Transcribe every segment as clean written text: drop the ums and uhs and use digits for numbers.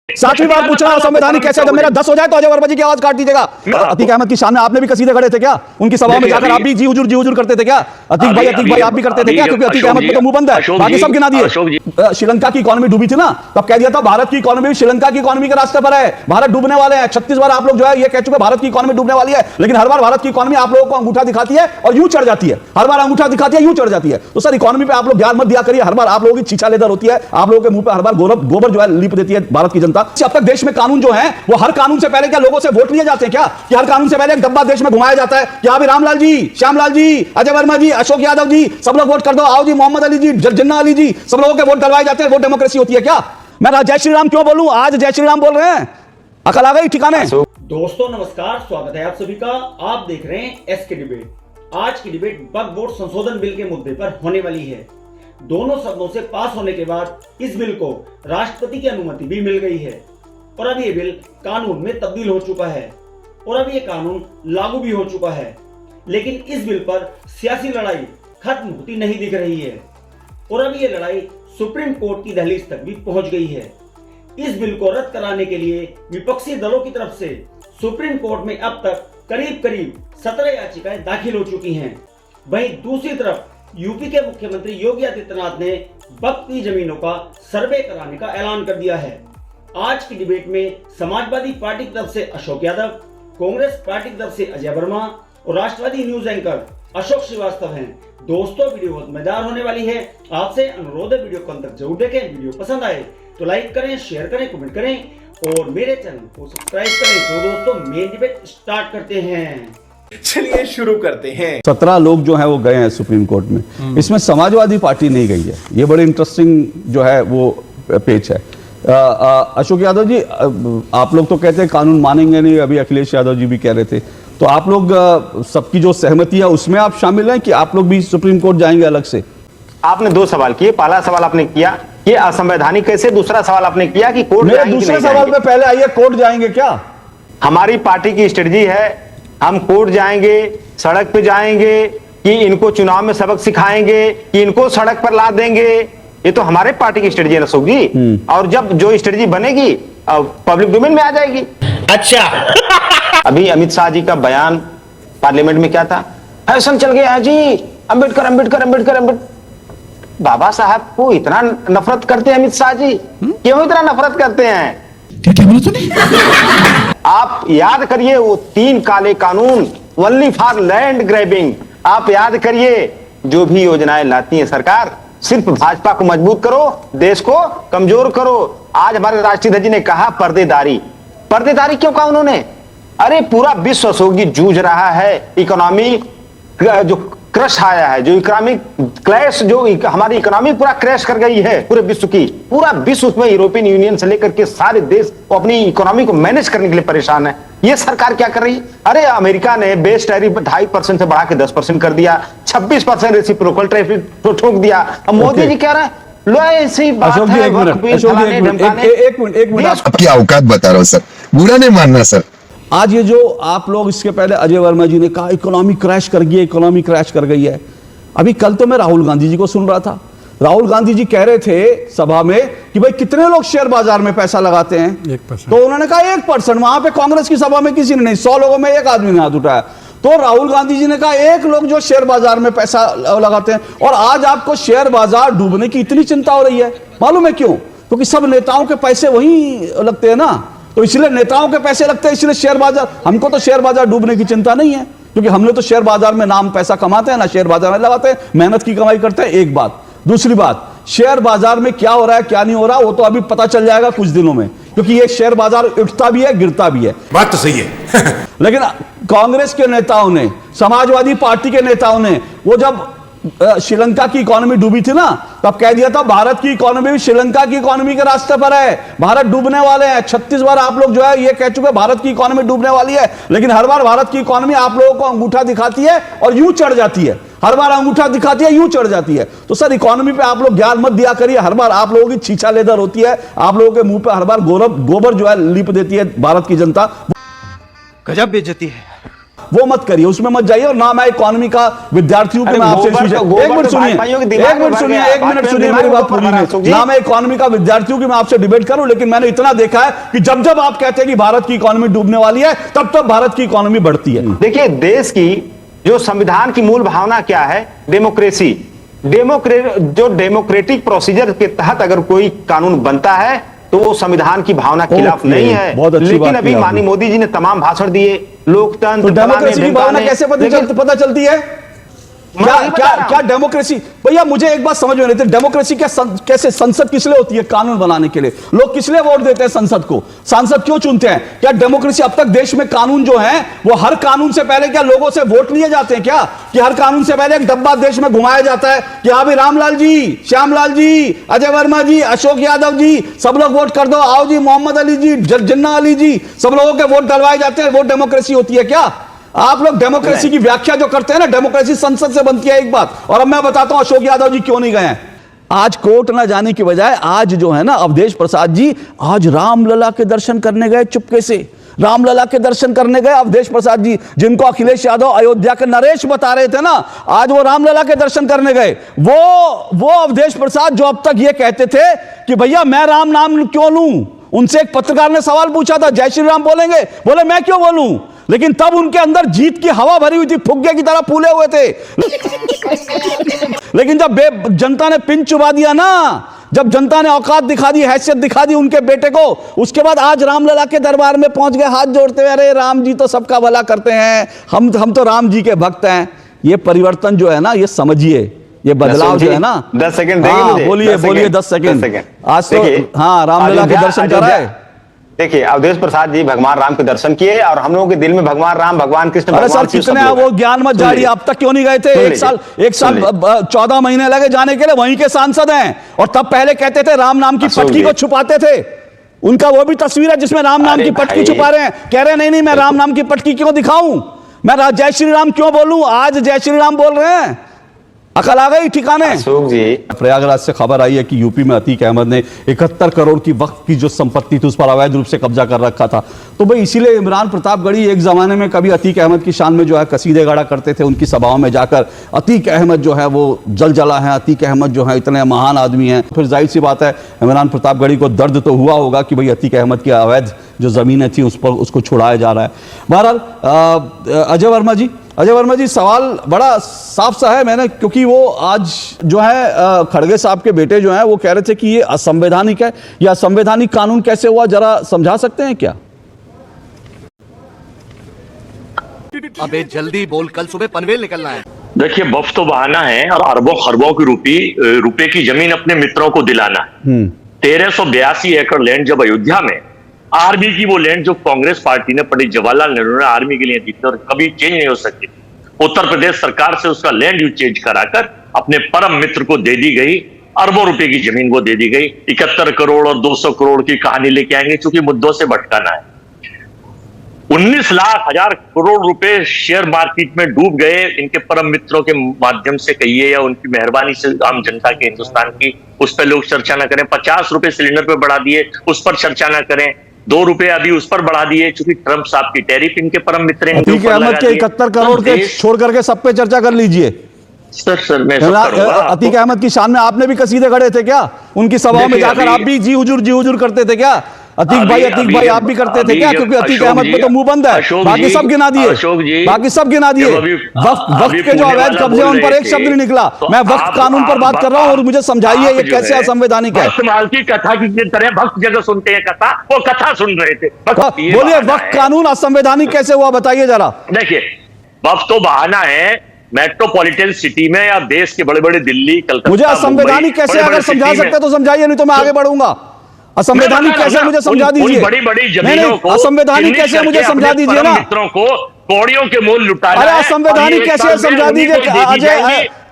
सातवीं बार पूछ रहा हूं संवैधानिक कैसे, जब मेरा 10 हो जाए तो अजय वर्मा जी की आवाज काट दीजिएगा। अतीक अहमद की शान में आपने भी कसीदे खड़े थे क्या? उनकी सभाओं में जाकर आप भी जी हुजूर करते थे क्या? अतीक भाई आप भी करते थे क्या? क्योंकि अतीक अहमद पे तो मुंह बंद है, बाकी सब गिना दिए। श्रीलंका की इकोनॉमी डूबी थी ना, तब कह दिया था भारत की इकोनॉमी श्रीलंका की इकोनॉमी के रास्ते पर है, भारत डूबने वाले हैं। 36 बार आप लोग जो है ये कह चुके भारत की इकोनॉमी डूबने वाली है, लेकिन हर बार भारत की इकोनॉमी आप लोगों को अंगूठा दिखाती है और यूं चढ़ जाती है। हर बार अंगूठा दिखाती है, यूं चढ़ जाती है। तो सर इकोनॉमी पे आप लोग ध्यान मत दिया करिए। हर बार आप लोगों की छीछा लेदर होती है, आप लोगों के मुंह पे हर बार गोबर जो है लीप देती है भारत की जनता। अब तक देश में कानून जो है वो हर कानून से पहले क्या लोगों से वोट लिए जाते हैं क्या? कि हर कानून से पहले एक डब्बा देश में घुमाया जाता है कि हाँ भी रामलाल जी, श्यामलाल जी, अजय वर्मा जी, अशोक यादव जी, सब लोग वोट कर दो, आओ जी, मोहम्मद अली जी, जिन्ना अली जी, सब लोगों के वोट डलवाए जाते हैं। वो डेमोक्रेसी होती है क्या? मैं जय श्री राम क्यों बोलूं? आज जय श्री राम बोल रहे हैं, अकल आ गई ठिकाने। दोस्तों नमस्कार, स्वागत है आप सभी का। आप देख रहे हैं एसके डिबेट। आज की डिबेट वक्फ बोर्ड संशोधन बिल के मुद्दे पर होने वाली है। दोनों सदनों से पास होने के बाद इस बिल को राष्ट्रपति की अनुमति भी मिल गई है और अब ये बिल कानून में तब्दील हो चुका है और अब ये कानून लागू भी हो चुका है। लेकिन इस बिल पर सियासी लड़ाई खत्म होती नहीं दिख रही है और अब ये लड़ाई सुप्रीम कोर्ट की दहलीज तक भी पहुंच गई है। इस बिल को रद्द कराने के लिए विपक्षी दलों की तरफ से सुप्रीम कोर्ट में अब तक करीब 17 याचिकाएं दाखिल हो चुकी हैं। वहीं दूसरी तरफ यूपी के मुख्यमंत्री योगी आदित्यनाथ ने वक्फ की जमीनों का सर्वे कराने का ऐलान कर दिया है। आज की डिबेट में समाजवादी पार्टी की तरफ से अशोक यादव, कांग्रेस पार्टी की तरफ से अजय वर्मा और राष्ट्रवादी न्यूज एंकर अशोक श्रीवास्तव हैं। दोस्तों वीडियो बहुत मजेदार होने वाली है। आपसे अनुरोध है वीडियो को अंत तक जरूर देखें। वीडियो पसंद आए तो लाइक करें, शेयर करें, कमेंट करें और मेरे चैनल को सब्सक्राइब करें। तो दोस्तों मेन डिबेट स्टार्ट करते हैं। चलिए शुरू करते हैं। 17 लोग जो है वो गए हैं सुप्रीम कोर्ट में, इसमें समाजवादी पार्टी नहीं गई है। ये बड़े इंटरेस्टिंग जो है वो पेच है। अशोक यादव जी, आप लोग तो कहते हैं कानून मानेंगे नहीं, अभी अखिलेश यादव जी भी कह रहे थे, तो आप लोग सबकी जो सहमति है उसमें आप शामिल हैं कि आप लोग भी सुप्रीम कोर्ट जाएंगे अलग से? आपने दो सवाल किए। पहला सवाल आपने किया कि असंवैधानिक कैसे, दूसरा सवाल आपने किया कि कोर्ट मेरे दूसरे सवाल पे पहले आइए, कोर्ट जाएंगे क्या? हमारी पार्टी की स्ट्रेटजी है, हम कोर्ट जाएंगे, सड़क पे जाएंगे, कि इनको चुनाव में सबक सिखाएंगे, कि इनको सड़क पर ला देंगे। ये तो हमारे पार्टी की स्ट्रेटजी है अशोक जी, और जब जो स्ट्रेटजी बनेगी पब्लिक डोमेन में आ जाएगी। अच्छा अभी अमित शाह जी का बयान पार्लियामेंट में क्या था? फैशन चल गया है जी, अंबेडकर अंबेडकर अंबेडकर अंबेडकर। बाबा साहब को इतना नफरत करते हैं अमित शाह जी, क्यों इतना नफरत करते हैं? क्या बोला तूने? आप याद करिए वो 3 काले कानून, ओनली फॉर लैंड ग्रैबिंग। आप याद करिए, जो भी योजनाएं लाती है सरकार, सिर्फ भाजपा को मजबूत करो, देश को कमजोर करो। आज हमारे राष्ट्रीय अध्यक्ष जी ने कहा पर्देदारी क्यों कहा उन्होंने? अरे पूरा विश्व अशोक जी जूझ रहा है, इकोनॉमी जो क्रश आया है, जो इकोनॉमिक क्लैश, जो हमारी इकोनॉमी पूरा क्रैश कर गई है पूरे विश्व की। पूरा विश्व उसमें यूरोपियन यूनियन से लेकर के सारे देश अपनी इकोनॉमी को मैनेज करने के लिए परेशान है। ये सरकार क्या कर रही है? अरे अमेरिका ने बेस टैरिफ 2.5% से बढ़ा के 10% कर दिया, 26% रेसिप्रोकल टैरिफ ठोक दिया। अब मोदी जी कह रहे हैं लो ऐसी बात है। एक मिनट आपकी औकात बता रहा हूं सर, बुरा नहीं मानना सर। आज ये जो आप लोग, इसके पहले अजय वर्मा जी ने कहा इकोनॉमी क्रैश कर गई है, इकोनॉमी क्रैश कर गई है। अभी कल तो मैं राहुल गांधी जी को सुन रहा था, राहुल गांधी जी कह रहे थे सभा में कि भाई कितने लोग शेयर बाजार में पैसा लगाते हैं? 1%। तो उन्होंने कहा 1%। वहां पे कांग्रेस की सभा में किसी ने नहीं, 100 लोगों में एक आदमी ने हाथ उठाया। तो राहुल गांधी जी ने कहा 1 लोग जो शेयर बाजार में पैसा लगाते हैं। और आज आपको शेयर बाजार डूबने की इतनी चिंता हो रही है, मालूम है क्यों? क्योंकि सब नेताओं के पैसे वहीं लगते हैं ना, तो इसलिए नेताओं के पैसे लगते हैं, इसलिए शेयर बाजार। हमको तो शेयर बाजार डूबने की चिंता नहीं है, क्योंकि हमने तो शेयर बाजार में नाम पैसा कमाते हैं ना, शेयर बाजार में लगाते हैं, मेहनत की कमाई करते हैं। एक बात। दूसरी बात, शेयर बाजार में क्या हो रहा है क्या नहीं हो रहा वो तो अभी पता चल जाएगा कुछ दिनों में, क्योंकि ये शेयर बाजार उठता भी है गिरता भी है। बात तो सही है। लेकिन कांग्रेस के नेताओं ने, समाजवादी पार्टी के नेताओं ने, वो जब श्रीलंका की इकोनॉमी डूबी थी ना, तब कह दिया था भारत की इकोनॉमी भी श्रीलंका की इकोनॉमी के रास्ते पर है, भारत डूबने वाले हैं। 36 बार आप लोग जो है ये कह चुके भारत की इकोनॉमी डूबने वाली है, लेकिन हर बार भारत की इकोनॉमी आप लोगों को अंगूठा दिखाती है और यूं चढ़ जाती है। हर बार अंगूठा दिखाती है, यूं चढ़ जाती है। तो सर इकोनॉमी पे आप लोग ज्ञान मत दिया करिए। हर बार आप लोगों की छीछा लेदर होती है, आप लोगों के मुंह पे हर बार गोबर जो है लीप देती है भारत की जनता। गजब बेइज्जती है। वो मत करिए, उसमें मत जाइए। और ना मैं इकोनॉमी का विद्यार्थियों के मैं आपसे एक मिनट सुनिए, मेरी बात पूरी नहीं। ना मैं इकोनॉमी का विद्यार्थियों की मैं आपसे डिबेट करूं, लेकिन मैंने इतना देखा है कि जब जब आप कहते हैं कि भारत की इकोनॉमी डूबने वाली है, तब तब भारत की इकोनॉमी बढ़ती है। देखिए, देश की जो संविधान की मूल भावना क्या है? डेमोक्रेसी। जो डेमोक्रेटिक प्रोसीजर के तहत अगर कोई कानून बनता है तो वो संविधान की भावना के खिलाफ नहीं है। लेकिन अभी माननीय मोदी जी ने तमाम भाषण दिए, लोकतंत्र, डेमोक्रेसी की भावना कैसे पता चलती है? क्या डेमोक्रेसी? भैया मुझे एक बात समझ में नहीं आती, डेमोक्रेसी कैसे? संसद किस लिए होती है? कानून बनाने के लिए। लोग किस लिए वोट देते हैं संसद को? सांसद क्यों चुनते हैं? क्या डेमोक्रेसी अब तक देश में कानून जो है वो हर कानून से पहले क्या लोगों से वोट लिए जाते हैं क्या? कि हर कानून से पहले एक डब्बा देश में घुमाया जाता है कि हाँ भाई रामलाल जी, श्यामलाल जी, अजय वर्मा जी, अशोक यादव जी, सब लोग वोट कर दो, आओ जी, मोहम्मद अली जी, जिन्ना अली जी, सब लोगों के वोट डलवाए जाते हैं। वो डेमोक्रेसी होती है क्या? आप लोग डेमोक्रेसी की व्याख्या जो करते हैं ना, डेमोक्रेसी संसद से बनती है, एक बात। और अब मैं बताता हूं अशोक यादव जी क्यों नहीं गए हैं। आज कोर्ट ना जाने की बजाय आज जो है ना अवधेश प्रसाद जी आज रामलला के दर्शन करने गए, चुपके से रामलला के दर्शन करने गए अवधेश प्रसाद जी, जिनको अखिलेश यादव अयोध्या के नरेश बता रहे थे ना, आज वो रामलला के दर्शन करने गए। वो अवधेश प्रसाद जो अब तक ये कहते थे कि भैया मैं राम नाम क्यों लूं, उनसे एक पत्रकार ने सवाल पूछा था, जय श्री राम बोलेंगे? बोले मैं क्यों बोलूं? लेकिन तब उनके अंदर जीत की हवा भरी हुई थी, फुग्गे की तरह फूले हुए थे। लेकिन जब जनता ने पिन चुबा दिया ना, जब जनता ने औकात दिखा दी, हैसियत दिखा दी उनके बेटे को, उसके बाद आज रामलला के दरबार में पहुंच गए हाथ जोड़ते हुए, अरे राम जी तो सबका भला करते हैं, हम तो राम जी के भक्त हैं। ये परिवर्तन जो है ना, ये समझिए, ये बदलाव जो है ना। 10 सेकंड बोलिए 10 सेकंड। आज तो हाँ रामलला के दर्शन कर रहा है। देखिए, अवधेश प्रसाद जी भगवान राम के दर्शन किए और हम लोगों के दिल में भगवान राम, भगवान कृष्ण, अरे सर कितने वो ज्ञान मत जाड़िए, अब तक क्यों नहीं गए थे? एक साल 14 महीने लगे जाने के लिए, वहीं के सांसद हैं। और तब पहले कहते थे राम नाम की पटकी को छुपाते थे। उनका वो भी तस्वीर है जिसमें राम नाम की पटकी छुपा रहे हैं, कह रहे नहीं मैं राम नाम की पटकी क्यों दिखाऊं, मैं जय श्री राम क्यों बोलूं? आज जय श्री राम बोल रहे हैं, अकल आ गई ठिकाने। अशोक जी, प्रयागराज से खबर आई है कि यूपी में अतीक अहमद ने 71 करोड़ की वक्फ की जो संपत्ति थी उस पर अवैध रूप से कब्जा कर रखा था। तो भाई इसीलिए इमरान प्रतापगढ़ी एक जमाने में कभी अतीक अहमद की शान में जो है कसीदे गाड़ा करते थे, उनकी सभाओं में जाकर अतीक अहमद जो है वो जला है, अतीक अहमद जो है इतने महान आदमी हैं। फिर जाहिर सी बात है इमरान प्रतापगढ़ी को दर्द तो हुआ होगा कि भाई अतीक अहमद की अवैध जो जमीनें थी उस पर उसको छुड़ाया जा रहा है। बहरहाल अजय वर्मा जी सवाल बड़ा साफ सा है, मैंने क्योंकि वो आज जो है खड़गे साहब के बेटे जो हैं वो कह रहे थे कि ये असंवैधानिक है, या असंवैधानिक कानून कैसे हुआ, जरा समझा सकते हैं क्या? अबे जल्दी बोल, कल सुबह पनवेल निकलना है। देखिए, वक्फ तो बहाना है और अरबों खरबों की रुपए की जमीन अपने मित्रों को दिलाना है। 1382 एकड़ लैंड जब अयोध्या में आर्मी की, वो लैंड जो कांग्रेस पार्टी ने पंडित जवाहरलाल नेहरू ने आर्मी के लिए दी थी और कभी चेंज नहीं हो सकती, उत्तर प्रदेश सरकार से उसका लैंड यूज चेंज कराकर अपने परम मित्र को दे दी गई। अरबों रुपए की जमीन को दे दी गई। 71 करोड़ और 200 करोड़ की कहानी लेके आएंगे, चूंकि मुद्दों से भटकाना है। 19 लाख हजार करोड़ रुपए शेयर मार्केट में डूब गए, इनके परम मित्रों के माध्यम से कहिए या उनकी मेहरबानी से आम जनता के हिंदुस्तान की, उस पर लोग चर्चा ना करें। 50 रुपए सिलेंडर पे बढ़ा दिए, उस पर चर्चा ना करें। 2 रुपए अभी उस पर बढ़ा दिए क्योंकि ट्रंप साहब की टैरिफ इनके परम मित्र हैं। अतीक अहमद के 71 करोड़ के छोड़ करके सब पे चर्चा कर लीजिए। सर मैं अतीक अहमद की शान में आपने भी कसीदे गढ़े थे क्या? उनकी सभाओं में जाकर आप भी जी हुजूर करते थे क्या? अतीक भाई आप भी करते थे क्या? क्योंकि अतीक अहमद पे तो मुंह बंद है, बाकी सब गिना दिए, वक्त के जो अवैध कब्जे उन पर एक शब्द नहीं निकला। मैं वक्त कानून पर बात कर रहा हूँ और मुझे समझाइए ये कैसे असंवैधानिक है। की कथा की तरह भक्त जगह सुनते हैं कथा, वो कथा सुन रहे थे। बोलिए वक्त कानून असंवैधानिक कैसे हुआ, बताइए जरा। देखिए, वक्त तो बहाना है। मेट्रोपॉलिटन सिटी में या देश के बड़े बड़े दिल्ली, कलकत्ता, मुझे असंवैधानिक कैसे, अगर समझा सकते तो समझाइए, नहीं तो मैं आगे बढ़ूंगा। असंवैधानिक कैसे मुझे समझा दीजिए। बड़ी जमीनों को, असंवैधानिक कैसे मुझे समझा दीजिए ना। मित्रों को कौड़ियों के मोल लुटाना। अरे असंवैधानिक कैसे समझा दीजिए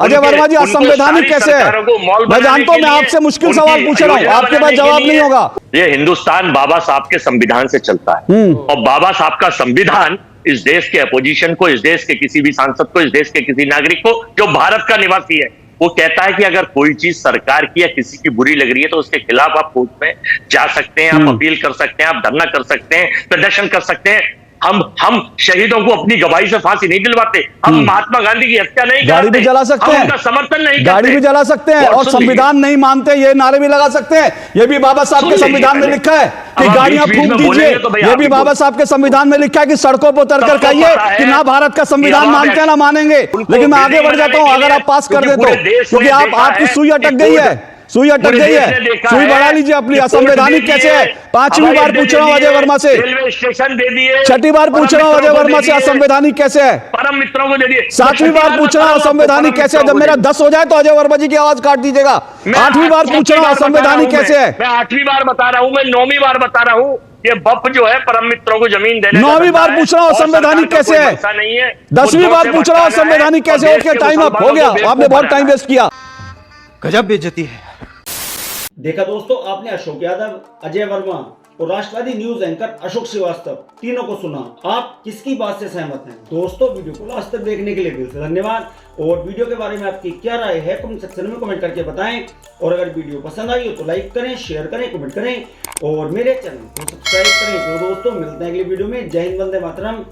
अजय वर्मा जी, असंवैधानिक कैसे है? मैं जानता हूं, मैं आपसे मुश्किल सवाल पूछ रहा हूं, आपके पास जवाब नहीं होगा। ये हिंदुस्तान बाबा साहब के संविधान से चलता है और बाबा साहब का संविधान इस देश के अपोजिशन को, इस देश के किसी भी सांसद को, इस देश के किसी नागरिक को जो भारत का निवासी है, वो कहता है कि अगर कोई चीज सरकार की या किसी की बुरी लग रही है तो उसके खिलाफ आप कोर्ट में जा सकते हैं, आप अपील कर सकते हैं, आप धरना कर सकते हैं, प्रदर्शन कर सकते हैं। हम शहीदों को अपनी गवाही से फांसी नहीं दिलवाते, हम महात्मा गांधी की हत्या नहीं गाड़ी करते, भी जला सकते हम हैं, उनका समर्थन नहीं गाड़ी करते। भी जला सकते हैं और संविधान नहीं मानते ये नारे भी लगा सकते हैं। ये भी बाबा साहब के संविधान में लिखा है कि गाड़ियां फूंक दीजिए। ये भी बाबा साहब के संविधान में लिखा है कि सड़कों पर उतर कर कहिए कि ना भारत का संविधान मानते हैं ना मानेंगे। लेकिन मैं आगे बढ़ जाता हूं, अगर आप पास कर दे तो, क्योंकि आपकी सुई अटक गई है, सुई अटक गई है, सुई बढ़ा लीजिए अपनी। असंवैधानिक कैसे है? 5वीं बार पूछ रहा हूं अजय वर्मा से, रेलवे स्टेशन दे दिए, 6ठी बार पूछ रहा हूं अजय वर्मा से, असंवैधानिक कैसे है? परम मित्रों को दे दिए, 7वीं बार पूछ रहा हूं असंवैधानिक कैसे है? जब मेरा 10 हो जाए तो अजय वर्मा जी की आवाज काट दीजिएगा। 8वीं बार पूछ रहा हूं असंवैधानिक कैसे है? मैं 8वीं बार बता रहा हूं, मैं 9वीं बार बता रहा हूं। ये बप जो है परम मित्रों को जमीन देने, 9वीं बार पूछ रहा हूं असंवैधानिक कैसे है? 10वीं बार पूछ रहा हूं असंवैधानिक कैसे है? ओके, टाइम अप हो गया, आपने बहुत टाइम वेस्ट किया। गजब बेइज्जती है। देखा दोस्तों, आपने अशोक यादव, अजय वर्मा और राष्ट्रवादी न्यूज एंकर अशोक श्रीवास्तव तीनों को सुना। आप किसकी बात से सहमत हैं? दोस्तों, वीडियो को लास्ट तक देखने के लिए दिल से धन्यवाद। और वीडियो के बारे में आपकी क्या राय है कमेंट सेक्शन में कमेंट करके बताएं। और अगर वीडियो पसंद आई हो तो लाइक करें, शेयर करें, कमेंट करें और मेरे चैनल को सब्सक्राइब करें। तो दोस्तों, मिलते हैं अगली वीडियो में। जय हिंद, वंदे मातरम,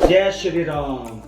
जय श्री राम।